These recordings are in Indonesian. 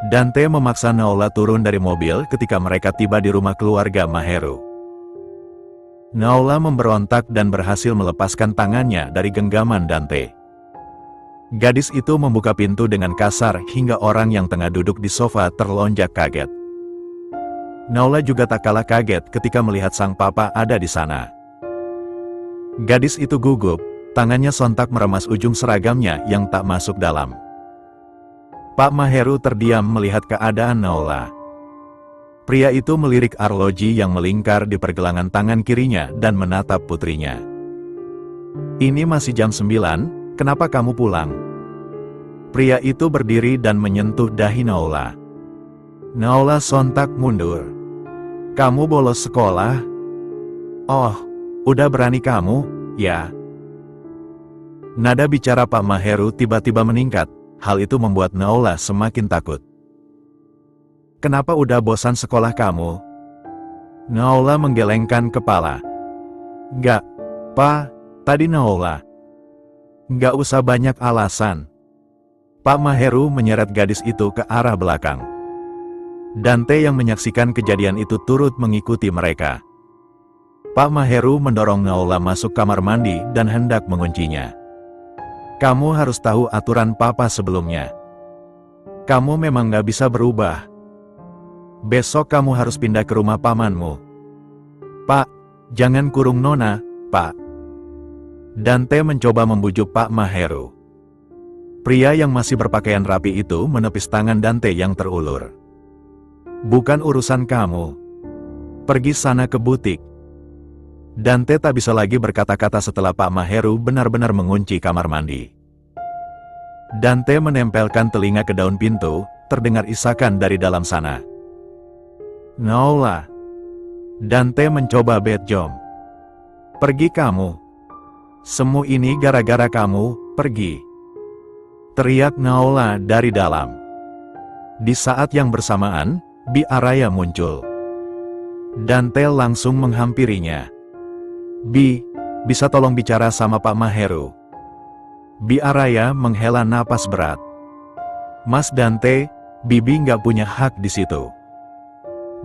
Dante memaksa Naola turun dari mobil ketika mereka tiba di rumah keluarga Maheru. Naola memberontak dan berhasil melepaskan tangannya dari genggaman Dante. Gadis itu membuka pintu dengan kasar hingga orang yang tengah duduk di sofa terlonjak kaget. Naola juga tak kalah kaget ketika melihat sang papa ada di sana. Gadis itu gugup, tangannya sontak meremas ujung seragamnya yang tak masuk dalam. Pak Maheru terdiam melihat keadaan Naola. Pria itu melirik arloji yang melingkar di pergelangan tangan kirinya dan menatap putrinya. "Ini masih jam 9, kenapa kamu pulang?" Pria itu berdiri dan menyentuh dahi Naola. Naola sontak mundur. "Kamu bolos sekolah? Oh, udah berani kamu, ya?" Nada bicara Pak Maheru tiba-tiba meningkat. Hal itu membuat Naola semakin takut. "Kenapa udah bosan sekolah kamu?" Naola menggelengkan kepala. "Gak, Pa, tadi Naola. Gak usah banyak alasan." Pak Maheru menyeret gadis itu ke arah belakang. Dante yang menyaksikan kejadian itu turut mengikuti mereka. Pak Maheru mendorong Naola masuk kamar mandi dan hendak menguncinya. "Kamu harus tahu aturan papa sebelumnya. Kamu memang gak bisa berubah. Besok kamu harus pindah ke rumah pamanmu." "Pak, jangan kurung Nona, Pak." Dante mencoba membujuk Pak Maheru. Pria yang masih berpakaian rapi itu menepis tangan Dante yang terulur. "Bukan urusan kamu. Pergi sana ke butik." Dante tak bisa lagi berkata-kata setelah Pak Maheru benar-benar mengunci kamar mandi. Dante menempelkan telinga ke daun pintu, terdengar isakan dari dalam sana. "Naola." Dante mencoba bedjom. "Pergi kamu. Semua ini gara-gara kamu, pergi." Teriak Naola dari dalam. Di saat yang bersamaan, Bi Araya muncul. Dante langsung menghampirinya. "Bi, bisa tolong bicara sama Pak Maheru?" Bi Araya menghela napas berat. "Mas Dante, Bibi nggak punya hak di situ.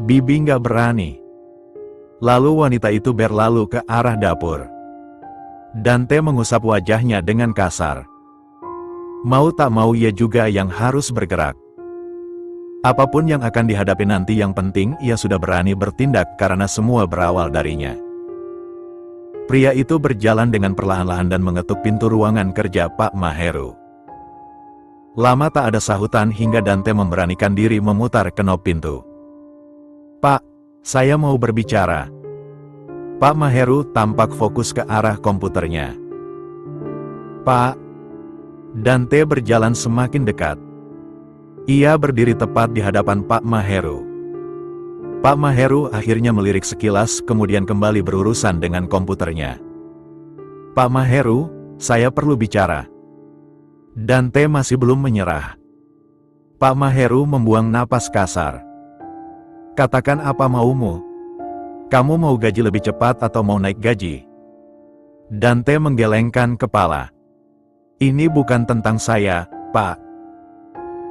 Bibi nggak berani." Lalu wanita itu berlalu ke arah dapur. Dante mengusap wajahnya dengan kasar. Mau tak mau ia juga yang harus bergerak. Apapun yang akan dihadapi nanti, yang penting ia sudah berani bertindak karena semua berawal darinya. Pria itu berjalan dengan perlahan-lahan dan mengetuk pintu ruangan kerja Pak Maheru. Lama tak ada sahutan hingga Dante memberanikan diri memutar kenop pintu. "Pak, saya mau berbicara." Pak Maheru tampak fokus ke arah komputernya. "Pak." Dante berjalan semakin dekat. Ia berdiri tepat di hadapan Pak Maheru. Pak Maheru akhirnya melirik sekilas, kemudian kembali berurusan dengan komputernya. "Pak Maheru, saya perlu bicara." Dante masih belum menyerah. Pak Maheru membuang napas kasar. "Katakan apa maumu. Kamu mau gaji lebih cepat atau mau naik gaji?" Dante menggelengkan kepala. "Ini bukan tentang saya, Pak."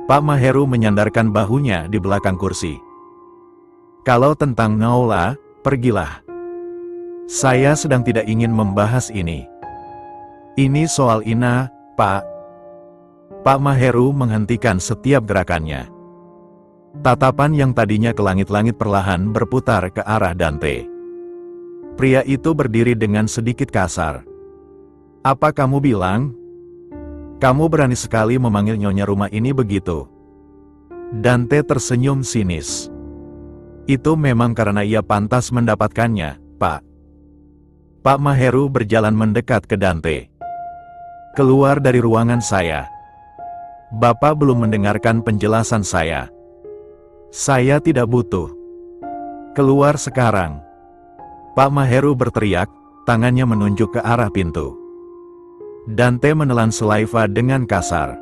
Pak Maheru menyandarkan bahunya di belakang kursi. "Kalau tentang Naola, pergilah. Saya sedang tidak ingin membahas ini. Ini soal Ina, Pak." Pak Maheru menghentikan setiap gerakannya. Tatapan yang tadinya ke langit-langit perlahan berputar ke arah Dante. Pria itu berdiri dengan sedikit kasar. "Apa kamu bilang? Kamu berani sekali memanggil nyonya rumah ini begitu?" Dante tersenyum sinis. "Itu memang karena ia pantas mendapatkannya, Pak." Pak Maheru berjalan mendekat ke Dante. "Keluar dari ruangan saya. Bapak belum mendengarkan penjelasan saya. Saya tidak butuh. Keluar sekarang." Pak Maheru berteriak, tangannya menunjuk ke arah pintu. Dante menelan saliva dengan kasar.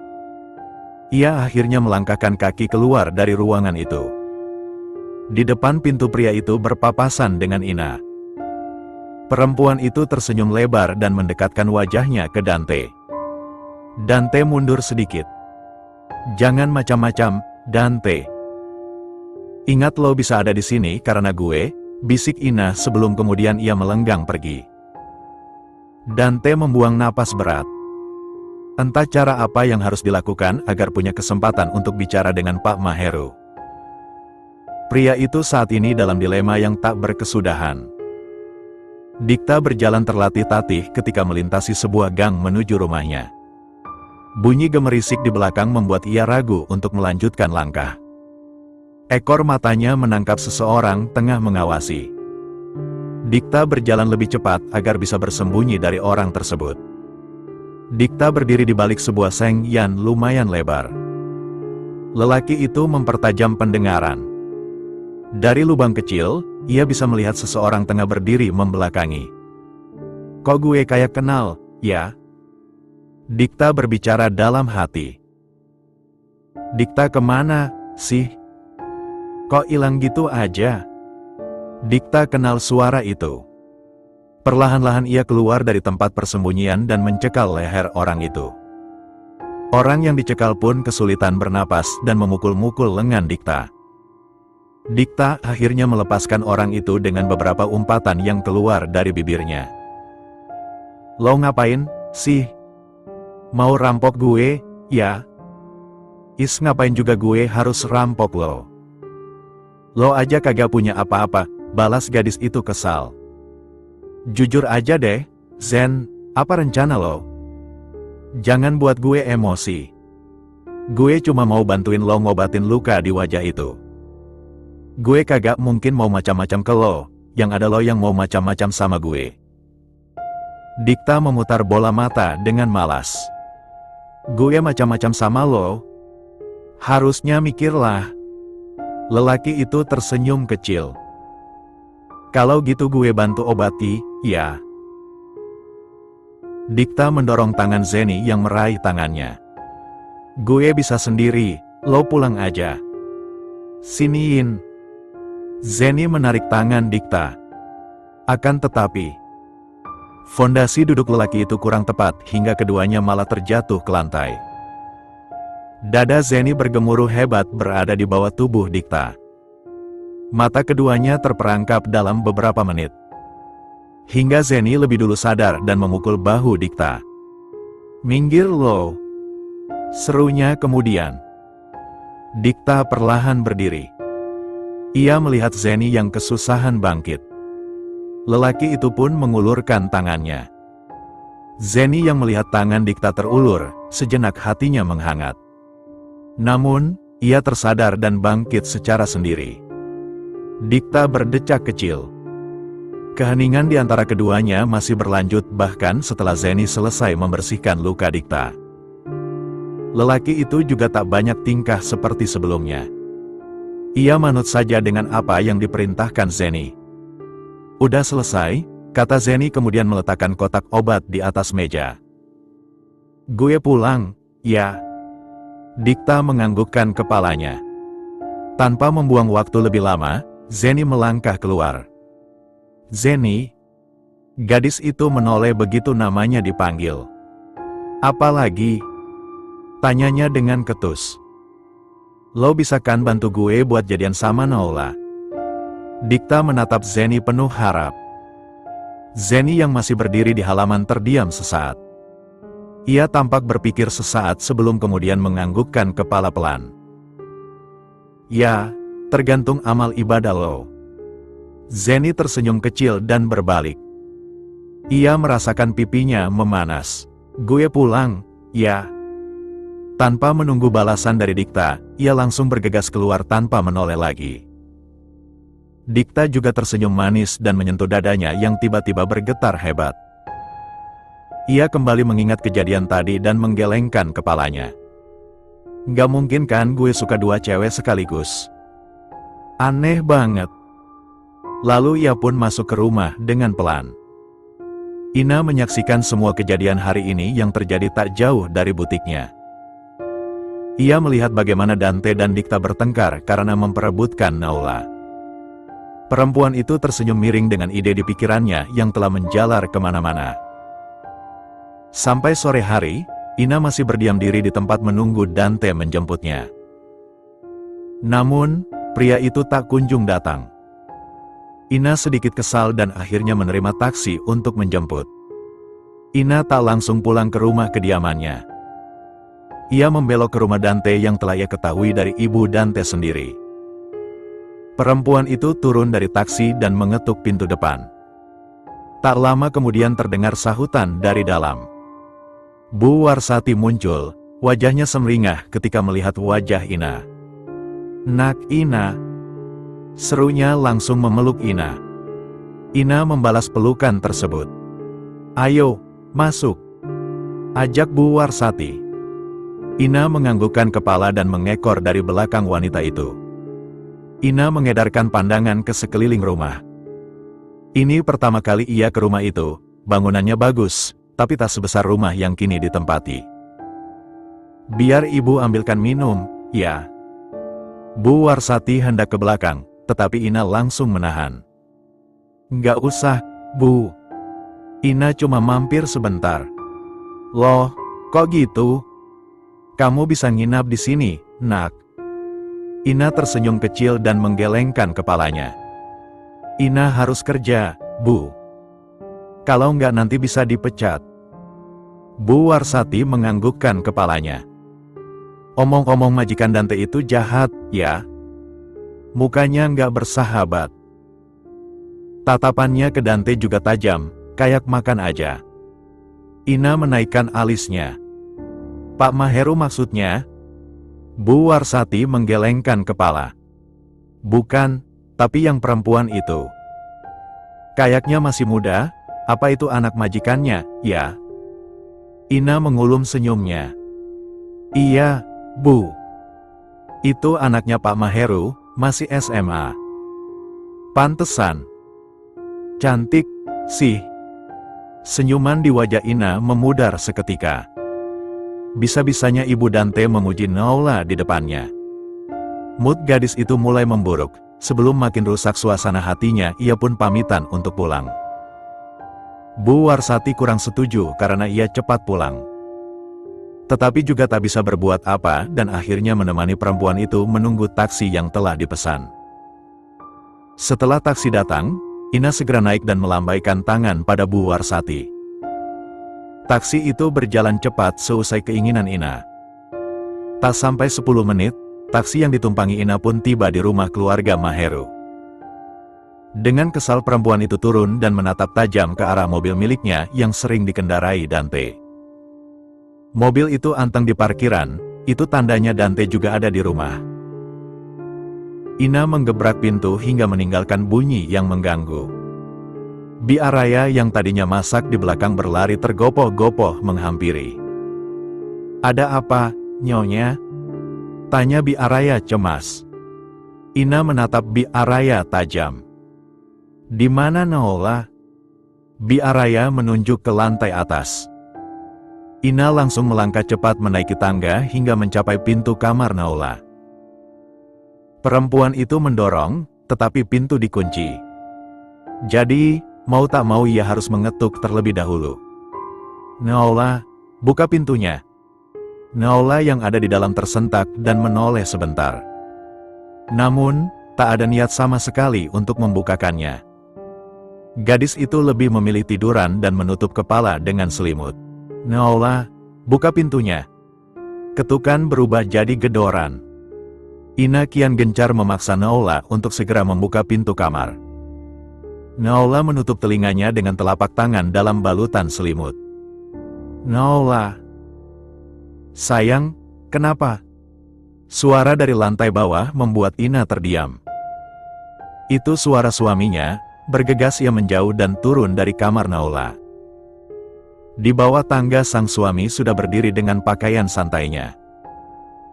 Ia akhirnya melangkahkan kaki keluar dari ruangan itu. Di depan pintu pria itu berpapasan dengan Ina. Perempuan itu tersenyum lebar dan mendekatkan wajahnya ke Dante. Dante mundur sedikit. "Jangan macam-macam, Dante. Ingat lo bisa ada di sini karena gue, bisik Ina sebelum kemudian ia melenggang pergi. Dante membuang napas berat. Entah cara apa yang harus dilakukan agar punya kesempatan untuk bicara dengan Pak Maheru. Pria itu saat ini dalam dilema yang tak berkesudahan. Dikta berjalan tertatih-tatih ketika melintasi sebuah gang menuju rumahnya. Bunyi gemerisik di belakang membuat ia ragu untuk melanjutkan langkah. Ekor matanya menangkap seseorang tengah mengawasi. Dikta berjalan lebih cepat agar bisa bersembunyi dari orang tersebut. Dikta berdiri di balik sebuah seng yang lumayan lebar. Lelaki itu mempertajam pendengaran. Dari lubang kecil, ia bisa melihat seseorang tengah berdiri membelakangi. Kok gue kayak kenal, ya? Dikta berbicara dalam hati. Dikta kemana, sih? Kok hilang gitu aja? Dikta kenal suara itu. Perlahan-lahan ia keluar dari tempat persembunyian dan mencekal leher orang itu. Orang yang dicekal pun kesulitan bernapas dan memukul-mukul lengan Dikta. Dikta akhirnya melepaskan orang itu dengan beberapa umpatan yang keluar dari bibirnya. Lo ngapain, sih? Mau rampok gue, ya? Is ngapain juga gue harus rampok lo? Lo aja kagak punya apa-apa, balas gadis itu kesal. Jujur aja deh, Zen, apa rencana lo? Jangan buat gue emosi. Gue cuma mau bantuin lo ngobatin luka di wajah itu. Gue kagak mungkin mau macam-macam ke lo, yang ada lo yang mau macam-macam sama gue. Dikta memutar bola mata dengan malas. Gue macam-macam sama lo? Harusnya mikirlah. Lelaki itu tersenyum kecil. Kalau gitu gue bantu obati, ya. Dikta mendorong tangan Zeni yang meraih tangannya. Gue bisa sendiri, lo pulang aja. Siniin. Zeni menarik tangan Dikta. Akan tetapi, fondasi duduk lelaki itu kurang tepat hingga keduanya malah terjatuh ke lantai. Dada Zeni bergemuruh hebat berada di bawah tubuh Dikta. Mata keduanya terperangkap dalam beberapa menit. Hingga Zeni lebih dulu sadar dan memukul bahu Dikta. Minggir lo. Serunya kemudian. Dikta perlahan berdiri. Ia melihat Zeni yang kesusahan bangkit. Lelaki itu pun mengulurkan tangannya. Zeni yang melihat tangan Dikta terulur, sejenak hatinya menghangat. Namun, ia tersadar dan bangkit secara sendiri. Dikta berdecak kecil. Keheningan di antara keduanya masih berlanjut bahkan setelah Zeni selesai membersihkan luka Dikta. Lelaki itu juga tak banyak tingkah seperti sebelumnya. Ia manut saja dengan apa yang diperintahkan Zeni. Udah selesai, kata Zeni kemudian meletakkan kotak obat di atas meja. Gue pulang, ya. Dikta menganggukkan kepalanya. Tanpa membuang waktu lebih lama, Zeni melangkah keluar. Zeni? Gadis itu menoleh begitu namanya dipanggil. Apalagi? Tanyanya dengan ketus. Lo bisa kan bantu gue buat jadian sama Naola? Dikta menatap Zeni penuh harap. Zeni yang masih berdiri di halaman terdiam sesaat. Ia tampak berpikir sesaat sebelum kemudian menganggukkan kepala pelan. Ya, tergantung amal ibadah lo. Zeni tersenyum kecil dan berbalik. Ia merasakan pipinya memanas. Gue pulang, ya. Tanpa menunggu balasan dari Dikta, ia langsung bergegas keluar tanpa menoleh lagi. Dikta juga tersenyum manis dan menyentuh dadanya yang tiba-tiba bergetar hebat. Ia kembali mengingat kejadian tadi dan menggelengkan kepalanya. Gak mungkin kan gue suka dua cewek sekaligus? Aneh banget. Lalu ia pun masuk ke rumah dengan pelan. Ina menyaksikan semua kejadian hari ini yang terjadi tak jauh dari butiknya. Ia melihat bagaimana Dante dan Dikta bertengkar karena memperebutkan Naola. Perempuan itu tersenyum miring dengan ide di pikirannya yang telah menjalar kemana-mana. Sampai sore hari, Ina masih berdiam diri di tempat menunggu Dante menjemputnya. Namun, pria itu tak kunjung datang. Ina sedikit kesal dan akhirnya menerima taksi untuk menjemput. Ina tak langsung pulang ke rumah kediamannya. Ia membelok ke rumah Dante yang telah ia ketahui dari ibu Dante sendiri. Perempuan itu turun dari taksi dan mengetuk pintu depan. Tak lama kemudian terdengar sahutan dari dalam. Bu Warsati muncul, wajahnya semringah ketika melihat wajah Ina. "Nak Ina," serunya langsung memeluk Ina. Ina membalas pelukan tersebut. "Ayo, masuk," ajak Bu Warsati. Ina menganggukkan kepala dan mengekor dari belakang wanita itu. Ina mengedarkan pandangan ke sekeliling rumah. Ini pertama kali ia ke rumah itu. Bangunannya bagus, tapi tak sebesar rumah yang kini ditempati. "Biar ibu ambilkan minum, ya." Bu Warsati hendak ke belakang, tetapi Ina langsung menahan. "Nggak usah, Bu. Ina cuma mampir sebentar." "Loh, kok gitu? Kamu bisa nginap di sini, Nak?" Ina tersenyum kecil dan menggelengkan kepalanya. "Ina harus kerja, Bu. Kalau nggak nanti bisa dipecat." Bu Warsati menganggukkan kepalanya. "Omong-omong majikan Dante itu jahat, ya? Mukanya nggak bersahabat." Tatapannya ke Dante juga tajam, kayak makan aja. Ina menaikkan alisnya. "Pak Maheru maksudnya?" Bu Warsati menggelengkan kepala. "Bukan, tapi yang perempuan itu. Kayaknya masih muda, apa itu anak majikannya, ya?" Ina mengulum senyumnya. "Iya, Bu. Itu anaknya Pak Maheru, masih SMA. Pantesan. Cantik, sih." Senyuman di wajah Ina memudar seketika. Bisa-bisanya ibu Dante memuji Naola di depannya. Mood gadis itu mulai memburuk. Sebelum makin rusak suasana hatinya, ia pun pamitan untuk pulang. Bu Warsati kurang setuju karena ia cepat pulang. Tetapi juga tak bisa berbuat apa dan akhirnya menemani perempuan itu menunggu taksi yang telah dipesan. Setelah taksi datang, Ina segera naik dan melambaikan tangan pada Bu Warsati. Taksi itu berjalan cepat seusai keinginan Ina. Tak sampai 10 menit, taksi yang ditumpangi Ina pun tiba di rumah keluarga Maheru. Dengan kesal perempuan itu turun dan menatap tajam ke arah mobil miliknya yang sering dikendarai Dante. Mobil itu anteng di parkiran, itu tandanya Dante juga ada di rumah. Ina menggebrak pintu hingga meninggalkan bunyi yang mengganggu. Bi Araya yang tadinya masak di belakang berlari tergopoh-gopoh menghampiri. "Ada apa, Nyonya?" tanya Bi Araya cemas. Ina menatap Bi Araya tajam. "Di mana Naola?" Bi Araya menunjuk ke lantai atas. Ina langsung melangkah cepat menaiki tangga hingga mencapai pintu kamar Naola. Perempuan itu mendorong, tetapi pintu dikunci. Jadi, mau tak mau ia harus mengetuk terlebih dahulu. "Naola, buka pintunya." Naola yang ada di dalam tersentak dan menoleh sebentar. Namun, tak ada niat sama sekali untuk membukakannya. Gadis itu lebih memilih tiduran dan menutup kepala dengan selimut. "Naola, buka pintunya." Ketukan berubah jadi gedoran. Ina kian gencar memaksa Naola untuk segera membuka pintu kamar. Naola menutup telinganya dengan telapak tangan dalam balutan selimut. "Naola. Sayang, kenapa?" Suara dari lantai bawah membuat Ina terdiam. Itu suara suaminya. Bergegas ia menjauh dan turun dari kamar Naola. Di bawah tangga sang suami sudah berdiri dengan pakaian santainya.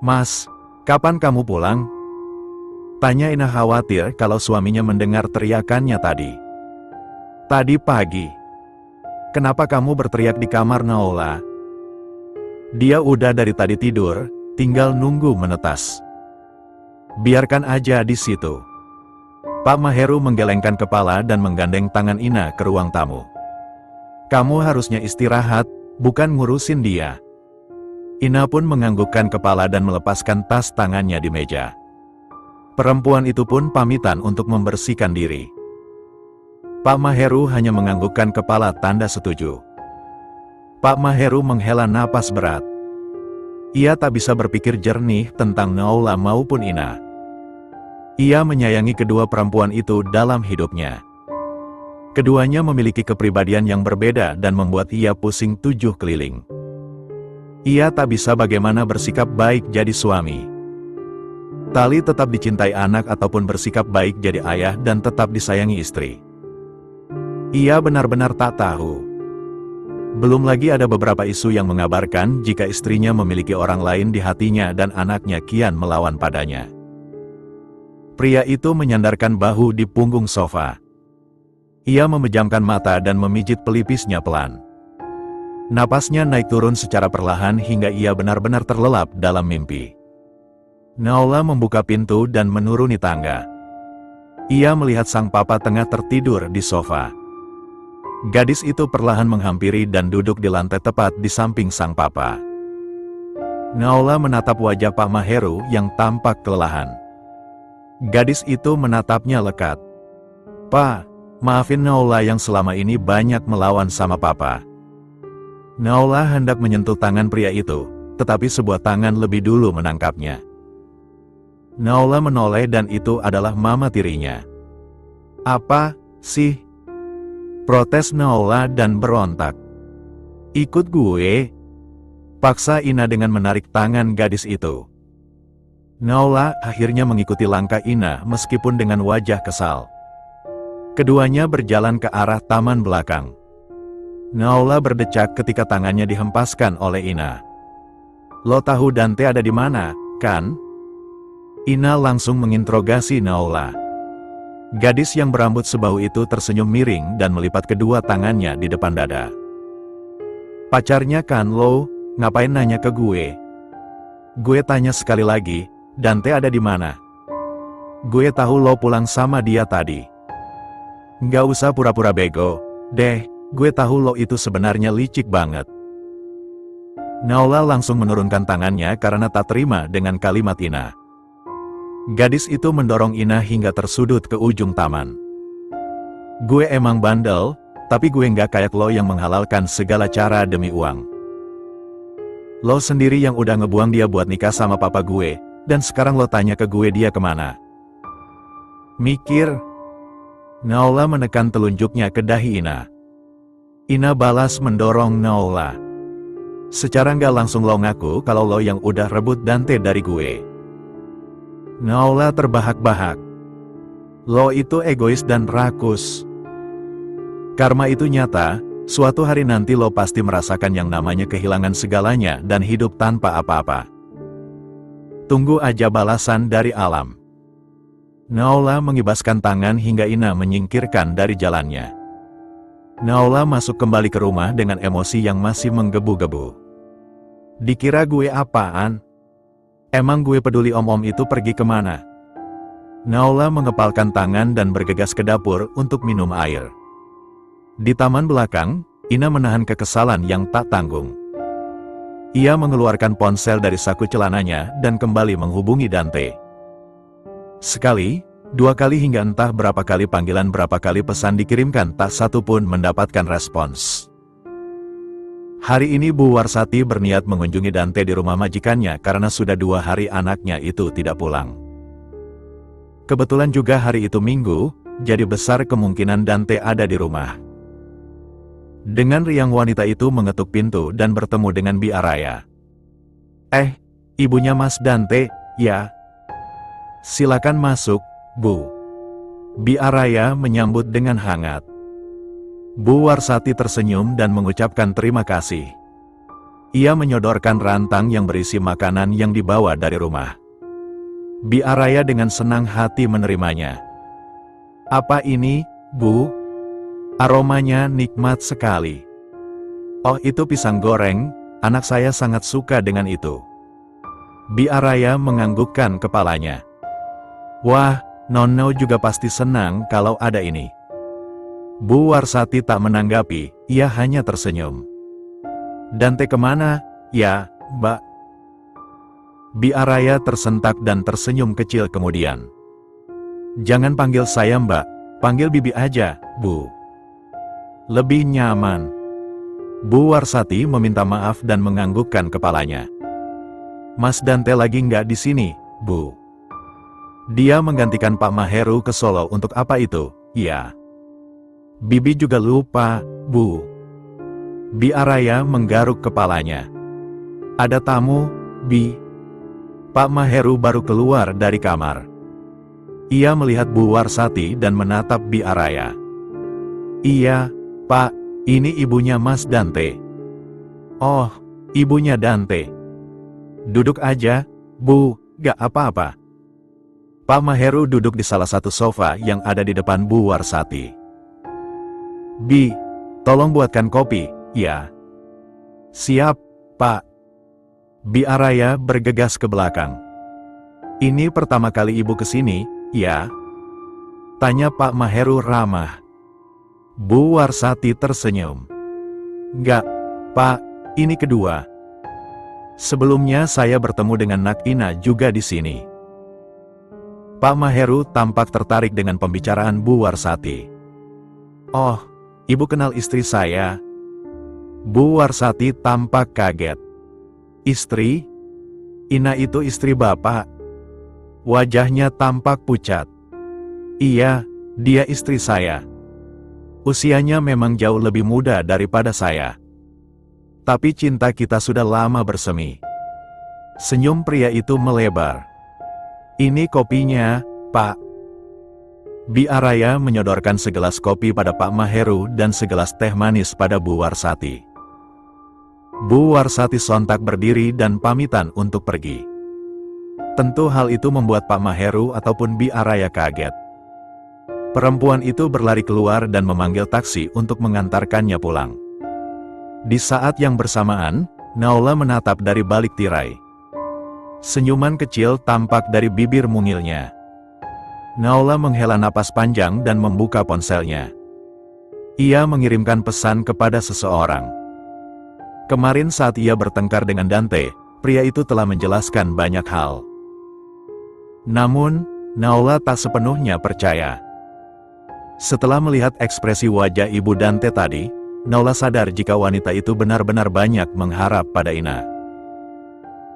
"Mas, kapan kamu pulang?" tanya Ina khawatir kalau suaminya mendengar teriakannya tadi. "Tadi pagi." "Kenapa kamu berteriak di kamar Naola?" "Dia udah dari tadi tidur, tinggal nunggu menetas." "Biarkan aja di situ." Pak Maheru menggelengkan kepala dan menggandeng tangan Ina ke ruang tamu. "Kamu harusnya istirahat, bukan ngurusin dia." Ina pun menganggukkan kepala dan melepaskan tas tangannya di meja. Perempuan itu pun pamitan untuk membersihkan diri. Pak Maheru hanya menganggukkan kepala tanda setuju. Pak Maheru menghela napas berat. Ia tak bisa berpikir jernih tentang Naula maupun Ina. Ia menyayangi kedua perempuan itu dalam hidupnya. Keduanya memiliki kepribadian yang berbeda dan membuat ia pusing 7 keliling. Ia tak bisa bagaimana bersikap baik jadi suami. Tali tetap dicintai anak ataupun bersikap baik jadi ayah dan tetap disayangi istri. Ia benar-benar tak tahu. Belum lagi ada beberapa isu yang mengabarkan jika istrinya memiliki orang lain di hatinya dan anaknya kian melawan padanya. Pria itu menyandarkan bahu di punggung sofa. Ia memejamkan mata dan memijit pelipisnya pelan. Napasnya naik turun secara perlahan hingga ia benar-benar terlelap dalam mimpi. Naula membuka pintu dan menuruni tangga. Ia melihat sang papa tengah tertidur di sofa. Gadis itu perlahan menghampiri dan duduk di lantai tepat di samping sang papa. Naula menatap wajah Pak Maheru yang tampak kelelahan. Gadis itu menatapnya lekat. "Pak, maafin Naula yang selama ini banyak melawan sama papa." Naula hendak menyentuh tangan pria itu, tetapi sebuah tangan lebih dulu menangkapnya. Naula menoleh dan itu adalah mama tirinya. "Apa sih?" protes Naula dan berontak. "Ikut gue," paksa Ina dengan menarik tangan gadis itu. Naula akhirnya mengikuti langkah Ina meskipun dengan wajah kesal. Keduanya berjalan ke arah taman belakang. Naula berdecak ketika tangannya dihempaskan oleh Ina. "Lo tahu Dante ada di mana, kan?" Ina langsung menginterogasi Naula. Gadis yang berambut sebahu itu tersenyum miring dan melipat kedua tangannya di depan dada. "Pacarnya kan lo, ngapain nanya ke gue?" "Gue tanya sekali lagi, Dante ada di mana? Gue tahu lo pulang sama dia tadi." "Nggak usah pura-pura bego, deh, gue tahu lo itu sebenarnya licik banget." Naula langsung menurunkan tangannya karena tak terima dengan kalimat Ina. Gadis itu mendorong Ina hingga tersudut ke ujung taman. "Gue emang bandel, tapi gue nggak kayak lo yang menghalalkan segala cara demi uang. Lo sendiri yang udah ngebuang dia buat nikah sama papa gue, dan sekarang lo tanya ke gue dia kemana. Mikir." Naula menekan telunjuknya ke dahi Ina. Ina balas mendorong Naula. "Secara nggak langsung lo ngaku kalau lo yang udah rebut Dante dari gue." Naula terbahak-bahak. "Lo itu egois dan rakus. Karma itu nyata, suatu hari nanti lo pasti merasakan yang namanya kehilangan segalanya dan hidup tanpa apa-apa. Tunggu aja balasan dari alam." Naula mengibaskan tangan hingga Ina menyingkirkan dari jalannya. Naula masuk kembali ke rumah dengan emosi yang masih menggebu-gebu. "Dikira gue apaan? Emang gue peduli om-om itu pergi kemana?" Naula mengepalkan tangan dan bergegas ke dapur untuk minum air. Di taman belakang, Ina menahan kekesalan yang tak tanggung. Ia mengeluarkan ponsel dari saku celananya dan kembali menghubungi Dante. Sekali, 2 kali hingga entah berapa kali panggilan berapa kali pesan dikirimkan tak satu pun mendapatkan respons. Hari ini Bu Warsati berniat mengunjungi Dante di rumah majikannya karena sudah 2 hari anaknya itu tidak pulang. Kebetulan juga hari itu Minggu, jadi besar kemungkinan Dante ada di rumah. Dengan riang wanita itu mengetuk pintu dan bertemu dengan Bi Araya. Ibunya Mas Dante, ya? Silakan masuk, Bu." Bi Araya menyambut dengan hangat. Bu Warsati tersenyum dan mengucapkan terima kasih. Ia menyodorkan rantang yang berisi makanan yang dibawa dari rumah. Bi Araya dengan senang hati menerimanya. "Apa ini, Bu? Aromanya nikmat sekali." "Oh, itu pisang goreng, anak saya sangat suka dengan itu." Bi Araya menganggukkan kepalanya. "Wah, Nono juga pasti senang kalau ada ini." Bu Warsati tak menanggapi, ia hanya tersenyum. "Dante kemana, ya, Mbak?" Bi Araya tersentak dan tersenyum kecil kemudian. Jangan panggil saya Mbak, panggil Bibi aja, Bu. Lebih nyaman. Bu Warsati meminta maaf dan menganggukkan kepalanya. Mas Dante lagi nggak di sini, Bu. Dia menggantikan Pak Maheru ke Solo untuk apa itu? Ya. Bibi juga lupa, Bu. Bi Araya menggaruk kepalanya. Ada tamu, Bi. Pak Maheru baru keluar dari kamar. Ia melihat Bu Warsati dan menatap Bi Araya. Iya, Pak, ini ibunya Mas Dante. Oh, ibunya Dante. Duduk aja, Bu, gak apa-apa. Pak Maheru duduk di salah satu sofa yang ada di depan Bu Warsati. Bi, tolong buatkan kopi, ya. Siap, Pak. Bi Araya bergegas ke belakang. Ini pertama kali ibu kesini, ya? Tanya Pak Maheru ramah. Bu Warsati tersenyum. Enggak, Pak, ini kedua. Sebelumnya saya bertemu dengan Nak Ina juga di sini. Pak Maheru tampak tertarik dengan pembicaraan Bu Warsati. Oh, ibu kenal istri saya? Bu Warsati tampak kaget. Istri? Ina itu istri Bapak. Wajahnya tampak pucat. Iya, dia istri saya. Usianya memang jauh lebih muda daripada saya. Tapi cinta kita sudah lama bersemi. Senyum pria itu melebar. Ini kopinya, Pak. Bi Araya menyodorkan segelas kopi pada Pak Maheru dan segelas teh manis pada Bu Warsati. Bu Warsati sontak berdiri dan pamitan untuk pergi. Tentu hal itu membuat Pak Maheru ataupun Bi Araya kaget. Perempuan itu berlari keluar dan memanggil taksi untuk mengantarkannya pulang. Di saat yang bersamaan, Naula menatap dari balik tirai. Senyuman kecil tampak dari bibir mungilnya. Naula menghela napas panjang dan membuka ponselnya. Ia mengirimkan pesan kepada seseorang. Kemarin saat ia bertengkar dengan Dante, pria itu telah menjelaskan banyak hal. Namun, Naula tak sepenuhnya percaya. Setelah melihat ekspresi wajah ibu Dante tadi, Naula sadar jika wanita itu benar-benar banyak mengharap pada Ina.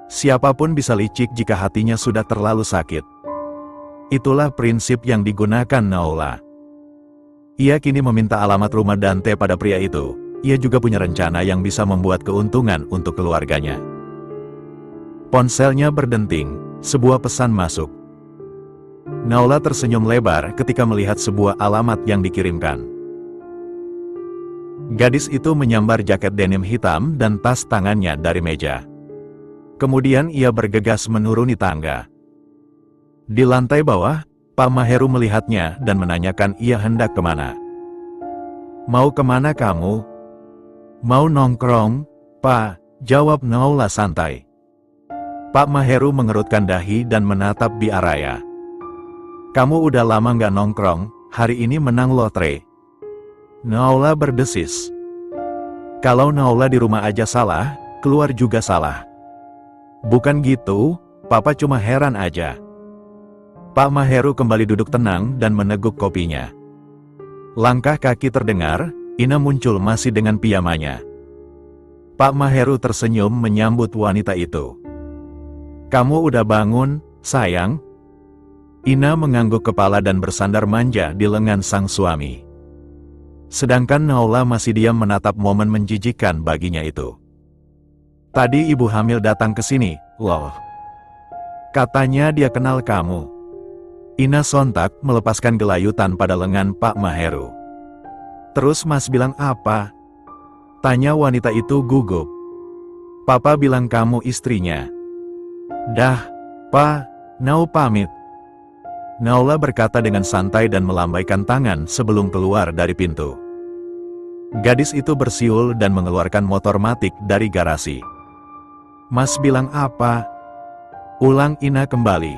Siapapun bisa licik jika hatinya sudah terlalu sakit. Itulah prinsip yang digunakan Naula. Ia kini meminta alamat rumah Dante pada pria itu. Ia juga punya rencana yang bisa membuat keuntungan untuk keluarganya. Ponselnya berdenting, sebuah pesan masuk. Naula tersenyum lebar ketika melihat sebuah alamat yang dikirimkan. Gadis itu menyambar jaket denim hitam dan tas tangannya dari meja. Kemudian ia bergegas menuruni tangga. Di lantai bawah, Pak Maheru melihatnya dan menanyakan ia hendak kemana. Mau kemana kamu? Mau nongkrong, Pak, jawab Naula santai. Pak Maheru mengerutkan dahi dan menatap Bi Araya. Kamu udah lama nggak nongkrong, hari ini menang lotre. Naula berdesis. Kalau Naula di rumah aja salah, keluar juga salah. Bukan gitu, Papa cuma heran aja. Pak Maheru kembali duduk tenang dan meneguk kopinya. Langkah kaki terdengar, Ina muncul masih dengan piyamanya. Pak Maheru tersenyum menyambut wanita itu. Kamu udah bangun, sayang? Ina mengangguk kepala dan bersandar manja di lengan sang suami. Sedangkan Naula masih diam menatap momen menjijikkan baginya itu. Tadi ibu hamil datang ke sini, loh. Katanya dia kenal kamu. Ina sontak melepaskan gelayutan pada lengan Pak Maheru. Terus Mas bilang apa? Tanya wanita itu gugup. Papa bilang kamu istrinya. Dah, Pa, Nau pamit. Naula berkata dengan santai dan melambaikan tangan sebelum keluar dari pintu. Gadis itu bersiul dan mengeluarkan motor matic dari garasi. Mas bilang apa? Ulang Ina kembali.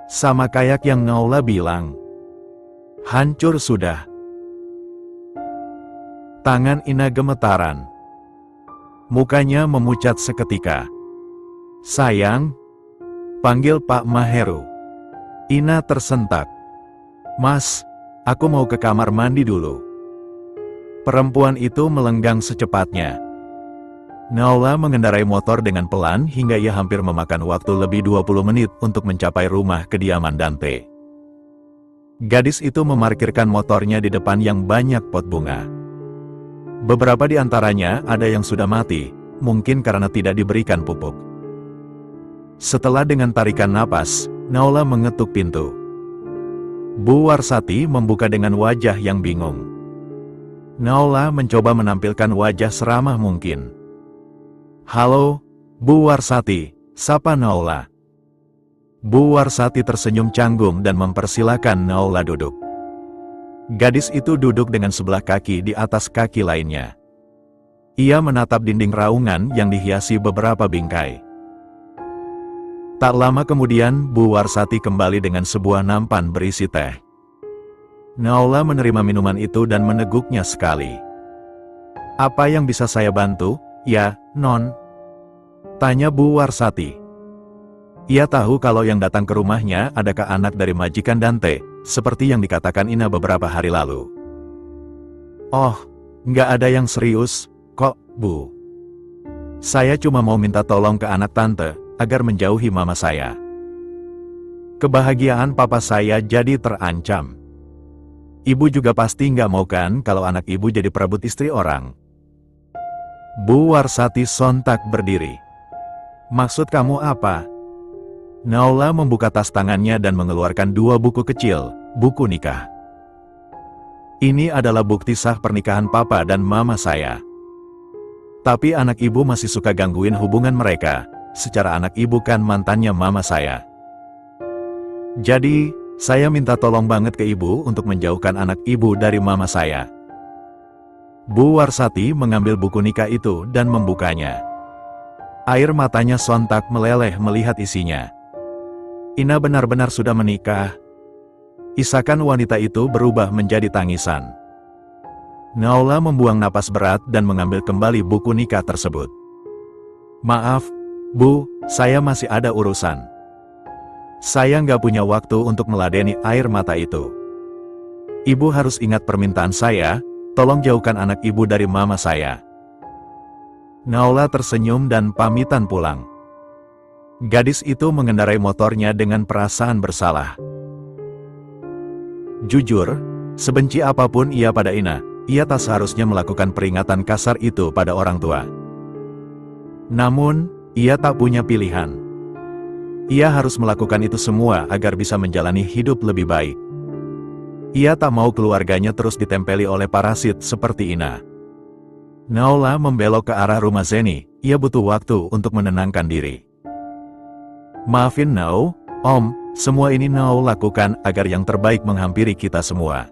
Sama kayak yang Naula bilang. Hancur sudah. Tangan Ina gemetaran. Mukanya memucat seketika. Sayang, panggil Pak Maheru. Ina tersentak. Mas, aku mau ke kamar mandi dulu. Perempuan itu melenggang secepatnya. Naola mengendarai motor dengan pelan hingga ia hampir memakan waktu lebih 20 menit untuk mencapai rumah kediaman Dante. Gadis itu memarkirkan motornya di depan yang banyak pot bunga. Beberapa di antaranya ada yang sudah mati, mungkin karena tidak diberikan pupuk. Setelah dengan tarikan napas, Naola mengetuk pintu. Bu Warsati membuka dengan wajah yang bingung. Naola mencoba menampilkan wajah seramah mungkin. "Halo, Bu Warsati," sapa Naola. Bu Warsati tersenyum canggung dan mempersilakan Naola duduk. Gadis itu duduk dengan sebelah kaki di atas kaki lainnya. Ia menatap dinding raungan yang dihiasi beberapa bingkai. Tak lama kemudian, Bu Warsati kembali dengan sebuah nampan berisi teh. Naola menerima minuman itu dan meneguknya sekali. "Apa yang bisa saya bantu, ya, Non?" tanya Bu Warsati. Ia tahu kalau yang datang ke rumahnya adakah anak dari majikan Dante, seperti yang dikatakan Ina beberapa hari lalu. "Oh, nggak ada yang serius, kok, Bu. Saya cuma mau minta tolong ke anak tante, agar menjauhi mama saya. Kebahagiaan papa saya jadi terancam. Ibu juga pasti nggak mau kan kalau anak ibu jadi perebut istri orang." Bu Warsati sontak berdiri. "Maksud kamu apa?" Naola membuka tas tangannya dan mengeluarkan 2 buku kecil, buku nikah. "Ini adalah bukti sah pernikahan papa dan mama saya. Tapi anak ibu masih suka gangguin hubungan mereka, secara anak ibu kan mantannya mama saya. Jadi, saya minta tolong banget ke ibu untuk menjauhkan anak ibu dari mama saya." Bu Warsati mengambil buku nikah itu dan membukanya. Air matanya sontak meleleh melihat isinya. Ina benar-benar sudah menikah. Isakan wanita itu berubah menjadi tangisan. Naola membuang napas berat dan mengambil kembali buku nikah tersebut. "Maaf, Bu, saya masih ada urusan. Saya nggak punya waktu untuk meladeni air mata itu. Ibu harus ingat permintaan saya, tolong jauhkan anak ibu dari mama saya." Naola tersenyum dan pamitan pulang. Gadis itu mengendarai motornya dengan perasaan bersalah. Jujur, sebenci apapun ia pada Ina, ia tak seharusnya melakukan peringatan kasar itu pada orang tua. Namun, ia tak punya pilihan. Ia harus melakukan itu semua agar bisa menjalani hidup lebih baik. Ia tak mau keluarganya terus ditempeli oleh parasit seperti Ina. Naola membelok ke arah rumah Zeni, ia butuh waktu untuk menenangkan diri. "Maafin Nao, Om, semua ini Nao lakukan agar yang terbaik menghampiri kita semua.